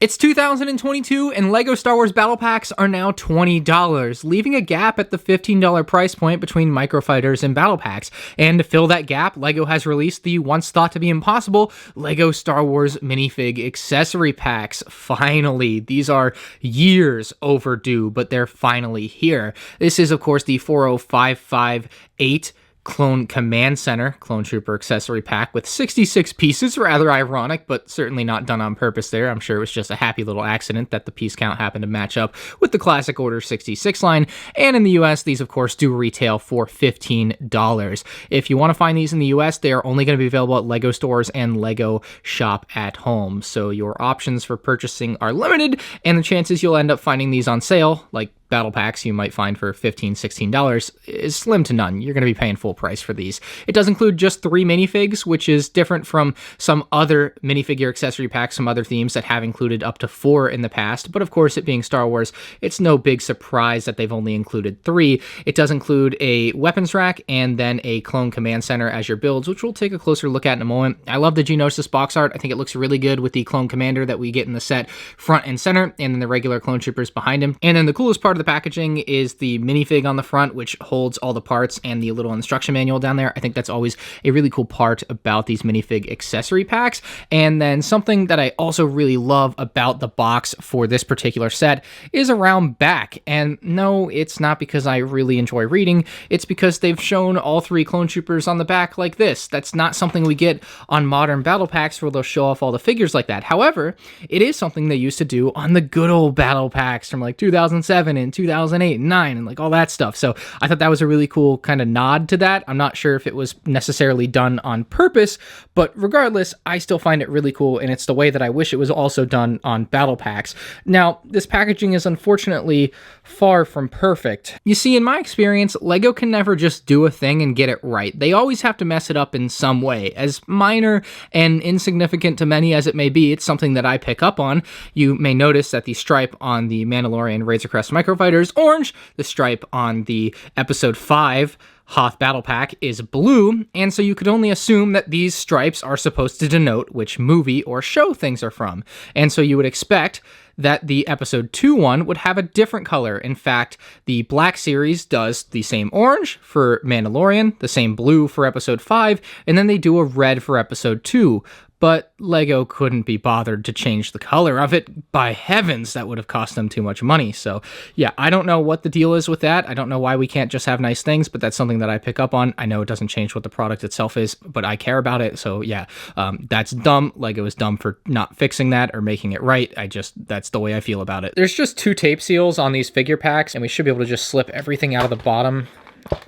It's 2022 and LEGO Star Wars Battle Packs are now $20, leaving a gap at the $15 price point between Microfighters and Battle Packs. And to fill that gap, LEGO has released the once thought to be impossible LEGO Star Wars Minifig Accessory Packs. Finally, these are years overdue, but they're finally here. This is, of course, the 40558 Clone Command Center Clone Trooper Accessory Pack with 66 pieces. Rather ironic, but certainly not done on purpose there. I'm sure it was just a happy little accident that the piece count happened to match up with the classic Order 66 line. And in the US, these of course do retail for $15. If you want to find these in the US, they are only going to be available at LEGO stores and LEGO Shop at Home. So your options for purchasing are limited, and the chances you'll end up finding these on sale, like Battle Packs you might find for $15, $16, is slim to none. You're going to be paying full price for these. It does include just 3 minifigs, which is different from some other minifigure accessory packs, some other themes that have included up to 4 in the past. But of course, it being Star Wars, it's no big surprise that they've only included 3. It does include a weapons rack and then a Clone Command Center as your builds, which we'll take a closer look at in a moment. I love the Geonosis box art. I think it looks really good with the Clone Commander that we get in the set front and center, and then the regular Clone Troopers behind him. And then the coolest part of the packaging is the minifig on the front, which holds all the parts and the little instruction manual down there. I think that's always a really cool part about these minifig accessory packs. And then something that I also really love about the box for this particular set is around back. And no, it's not because I really enjoy reading. It's because they've shown all 3 Clone Troopers on the back like this. That's not something we get on modern battle packs where they'll show off all the figures like that. However, it is something they used to do on the good old battle packs from like 2007 and 2008 and 9 and like all that stuff. So I thought that was a really cool kind of nod to that. I'm not sure if it was necessarily done on purpose, but regardless, I still find it really cool, and it's the way that I wish it was also done on battle packs. Now, this packaging is unfortunately far from perfect. You see, in my experience, LEGO can never just do a thing and get it right. They always have to mess it up in some way. As minor and insignificant to many as it may be, it's something that I pick up on. You may notice that the stripe on the Mandalorian Razor Crest Microfighters orange, the stripe on the Episode 5 Hoth Battle Pack is blue, and so you could only assume that these stripes are supposed to denote which movie or show things are from. And so you would expect that the Episode 2 one would have a different color. In fact, the Black Series does the same orange for Mandalorian, the same blue for Episode 5, and then they do a red for Episode 2. But LEGO couldn't be bothered to change the color of it. By heavens, that would have cost them too much money. So yeah, I don't know what the deal is with that. I don't know why we can't just have nice things, but that's something that I pick up on. I know it doesn't change what the product itself is, but I care about it. So yeah, that's dumb. LEGO is dumb for not fixing that or making it right. That's the way I feel about it. There's just 2 tape seals on these figure packs, and we should be able to just slip everything out of the bottom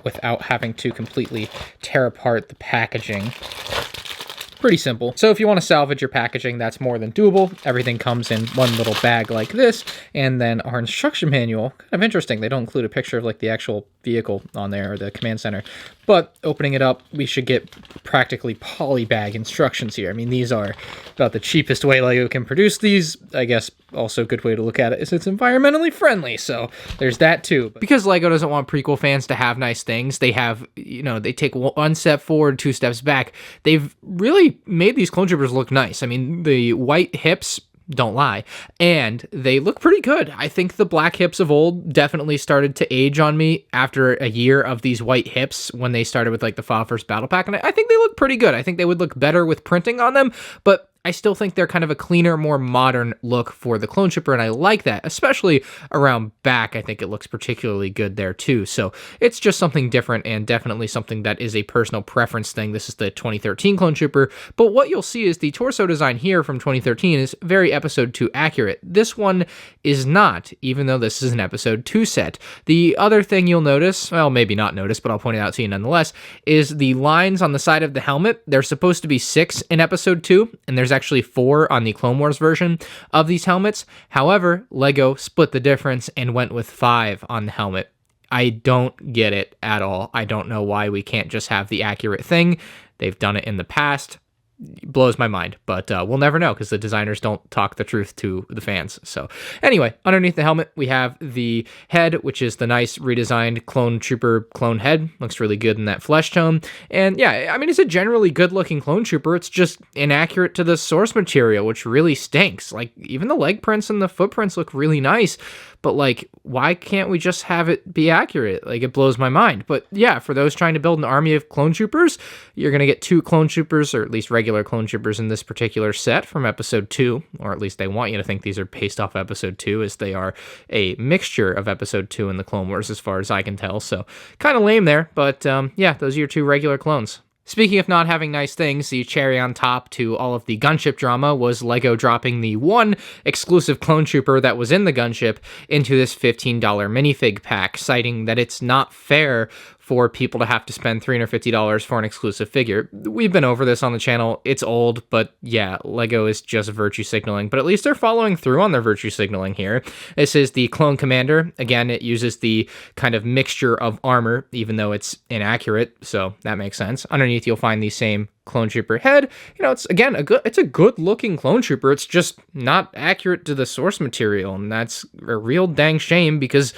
without having to completely tear apart the packaging. Pretty simple. So if you want to salvage your packaging, that's more than doable. Everything comes in one little bag like this, and then our instruction manual, kind of interesting. They don't include a picture of like the actual vehicle on there or the command center, but opening it up, we should get practically polybag instructions here. I mean, these are about the cheapest way LEGO can produce these. I guess also a good way to look at it is it's environmentally friendly, so there's that too. Because LEGO doesn't want prequel fans to have nice things, they have, they take 1 step forward, 2 steps back. They've really made these Clone Troopers look nice. I mean, the white hips don't lie, and they look pretty good. I think the black hips of old definitely started to age on me after a year of these white hips when they started with like the First Battle Pack, and I think they look pretty good. I think they would look better with printing on them, but I still think they're kind of a cleaner, more modern look for the Clone Trooper, and I like that, especially around back. I think it looks particularly good there too. So it's just something different, and definitely something that is a personal preference thing. This is the 2013 Clone Trooper, but what you'll see is the torso design here from 2013 is very Episode 2 accurate. This one is not, even though this is an Episode 2 set. The other thing you'll notice, well, maybe not notice, but I'll point it out to you nonetheless, is the lines on the side of the helmet. They're supposed to be 6 in Episode 2, and there's actually 4 on the Clone Wars version of these helmets. However, LEGO split the difference and went with 5 on the helmet. I don't get it at all. I don't know why we can't just have the accurate thing. They've done it in the past. blows my mind, but we'll never know because the designers don't talk the truth to the fans. So anyway, underneath the helmet, we have the head, which is the nice redesigned Clone Trooper clone head. Looks really good in that flesh tone. And yeah, I mean, it's a generally good looking Clone Trooper. It's just inaccurate to the source material, which really stinks. Like, even the leg prints and the footprints look really nice, but like, why can't we just have it be accurate? Like, it blows my mind. But yeah, for those trying to build an army of Clone Troopers, you're going to get 2 Clone Troopers, or at least regular Clone Troopers in this particular set from Episode 2, or at least they want you to think these are based off Episode 2, as they are a mixture of Episode 2 and the Clone Wars, as far as I can tell. So kind of lame there, but yeah, those are your 2 regular clones. Speaking of not having nice things, the cherry on top to all of the gunship drama was LEGO dropping the one exclusive clone trooper that was in the gunship into this $15 minifig pack, citing that it's not fair for people to have to spend $350 for an exclusive figure. We've been over this on the channel. It's old, but yeah, LEGO is just virtue signaling, but at least they're following through on their virtue signaling here. This is the Clone Commander. Again, it uses the kind of mixture of armor, even though it's inaccurate, so that makes sense. Underneath, you'll find the same Clone Trooper head. You know, it's again it's a good looking Clone Trooper. It's just not accurate to the source material, and that's a real dang shame, because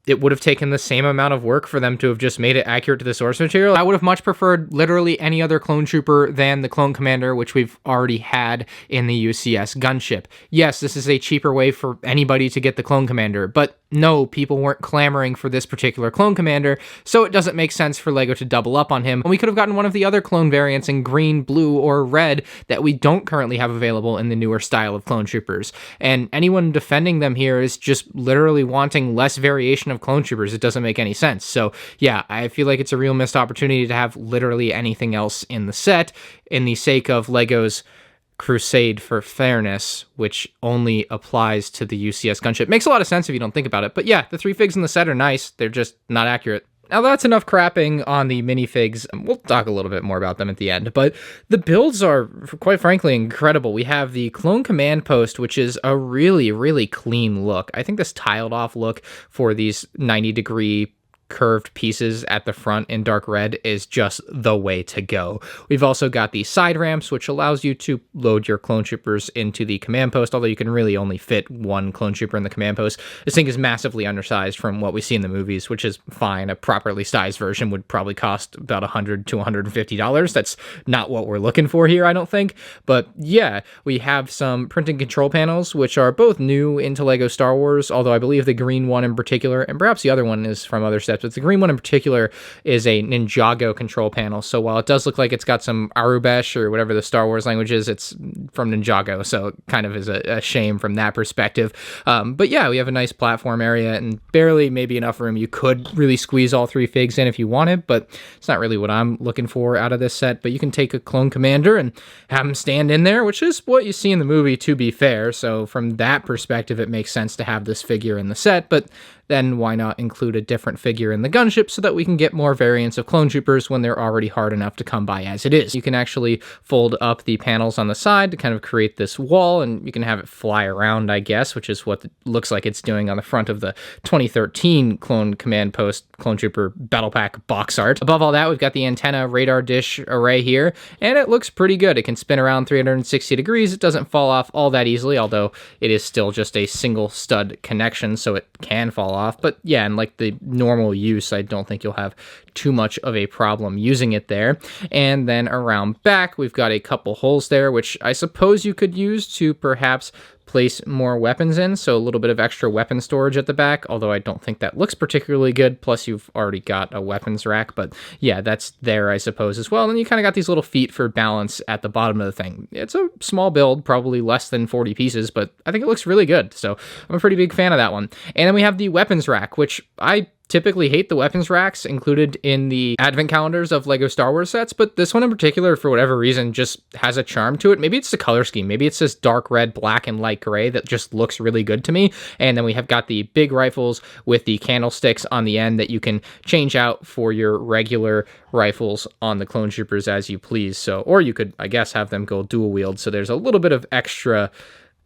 it would have taken the same amount of work for them to have just made it accurate to the source material. I would have much preferred literally any other Clone Trooper than the Clone Commander, which we've already had in the UCS Gunship. Yes, this is a cheaper way for anybody to get the Clone Commander, but no, people weren't clamoring for this particular Clone Commander, so it doesn't make sense for LEGO to double up on him. And we could have gotten one of the other clone variants in green, blue, or red that we don't currently have available in the newer style of Clone Troopers. And anyone defending them here is just literally wanting less variation of Clone Troopers. It doesn't make any sense. So yeah, I feel like it's a real missed opportunity to have literally anything else in the set, in the sake of LEGO's crusade for fairness, which only applies to the UCS Gunship. Makes a lot of sense if you don't think about it. But yeah, the 3 figs in the set are nice. They're just not accurate. Now that's enough crapping on the minifigs. We'll talk a little bit more about them at the end, but the builds are, quite frankly, incredible. We have the Clone Command Post, which is a really, really clean look. I think this tiled off look for these 90-degree curved pieces at the front in dark red is just the way to go. We've also got the side ramps, which allows you to load your clone troopers into the command post, although you can really only fit 1 clone trooper in the command post. This thing is massively undersized from what we see in the movies, which is fine. A properly sized version would probably cost about $100 to $150. That's not what we're looking for here, I don't think. But yeah, we have some printing control panels, which are both new into LEGO Star Wars, although I believe the green one in particular, and perhaps the other one is from other sets, but the green one in particular is a Ninjago control panel. So while it does look like it's got some Arubesh or whatever the Star Wars language is, it's from Ninjago, so it kind of is a shame from that perspective. But yeah, we have a nice platform area and barely maybe enough room. You could really squeeze all 3 figs in if you wanted, but it's not really what I'm looking for out of this set. But you can take a Clone Commander and have him stand in there, which is what you see in the movie, to be fair. So from that perspective, it makes sense to have this figure in the set, but then why not include a different figure in the gunship so that we can get more variants of clone troopers when they're already hard enough to come by as it is. You can actually fold up the panels on the side to kind of create this wall, and you can have it fly around, I guess, which is what it looks like it's doing on the front of the 2013 Clone Command Post Clone Trooper Battle Pack box art. Above all that, we've got the antenna radar dish array here, and it looks pretty good. It can spin around 360 degrees. It doesn't fall off all that easily, although it is still just a single stud connection, so it can fall off. But yeah, in like the normal use, I don't think you'll have too much of a problem using it there. And then around back, we've got a couple holes there, which I suppose you could use to perhaps place more weapons in, so a little bit of extra weapon storage at the back, although I don't think that looks particularly good, plus you've already got a weapons rack, but yeah, that's there, I suppose, as well. And then you kind of got these little feet for balance at the bottom of the thing. It's a small build, probably less than 40 pieces, but I think it looks really good, so I'm a pretty big fan of that one. And then we have the weapons rack, which I typically hate the weapons racks included in the advent calendars of LEGO Star Wars sets, but this one in particular, for whatever reason, just has a charm to it. Maybe it's the color scheme. Maybe it's this dark red, black, and light gray that just looks really good to me. And then we have got the big rifles with the candlesticks on the end that you can change out for your regular rifles on the clone troopers as you please. So, or you could, I guess, have them go dual wield. So there's a little bit of extra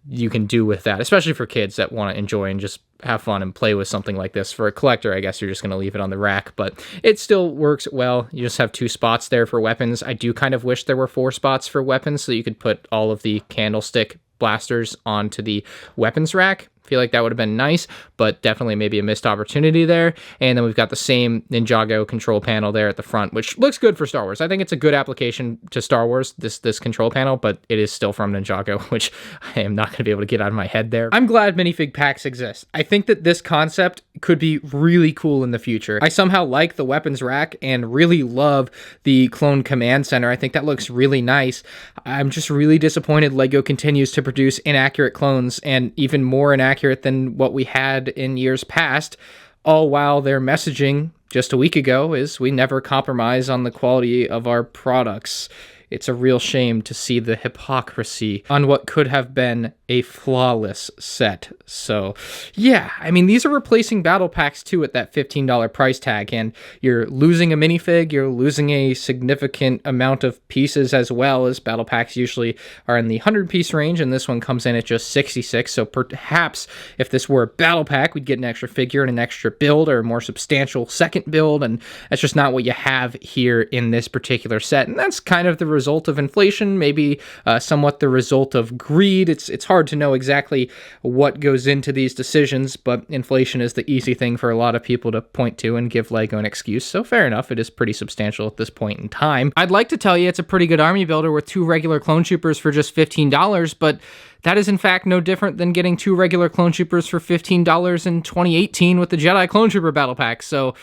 you can do with that, especially for kids that want to enjoy and just have fun and play with something like this. For a collector, I guess you're just going to leave it on the rack, but it still works well. You just have 2 spots there for weapons. I do kind of wish there were 4 spots for weapons so you could put all of the candlestick blasters onto the weapons rack. Feel like that would have been nice, but definitely maybe a missed opportunity there. And then we've got the same Ninjago control panel there at the front, which looks good for Star Wars. I think it's a good application to Star Wars, this control panel, but it is still from Ninjago, which I am not going to be able to get out of my head there. I'm glad minifig packs exist. I think that this concept could be really cool in the future. I somehow like the weapons rack and really love the clone command center. I think that looks really nice. I'm just really disappointed LEGO continues to produce inaccurate clones, and even more inaccurate than what we had in years past, all while their messaging just a week ago is we never compromise on the quality of our products. It's a real shame to see the hypocrisy on what could have been a flawless set. So, yeah, I mean, these are replacing battle packs too at that $15 price tag, and you're losing a minifig, you're losing a significant amount of pieces as well, as battle packs usually are in the 100-piece range, and this one comes in at just 66. So perhaps if this were a battle pack, we'd get an extra figure and an extra build, or a more substantial second build, and that's just not what you have here in this particular set. And that's kind of the result of inflation, maybe somewhat the result of greed. It's hard to know exactly what goes into these decisions, but inflation is the easy thing for a lot of people to point to and give LEGO an excuse, so fair enough, it is pretty substantial at this point in time. I'd like to tell you it's a pretty good army builder with 2 regular clone troopers for just $15, but that is in fact no different than getting 2 regular clone troopers for $15 in 2018 with the Jedi Clone Trooper Battle Pack. So,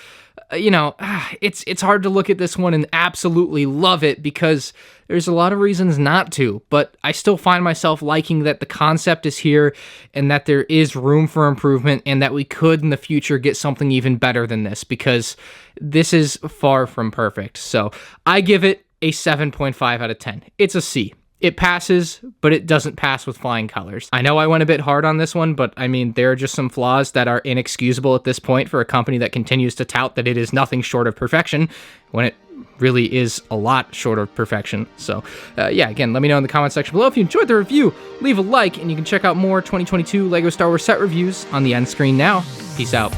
you know, it's hard to look at this one and absolutely love it because there's a lot of reasons not to, but I still find myself liking that the concept is here and that there is room for improvement and that we could in the future get something even better than this, because this is far from perfect. So I give it a 7.5 out of 10. It's a C. It passes, but it doesn't pass with flying colors. I know I went a bit hard on this one, but I mean, there are just some flaws that are inexcusable at this point for a company that continues to tout that it is nothing short of perfection, when it really is a lot short of perfection. So, yeah, again, let me know in the comment section below if you enjoyed the review. Leave a like, and you can check out more 2022 LEGO Star Wars set reviews on the end screen now. Peace out.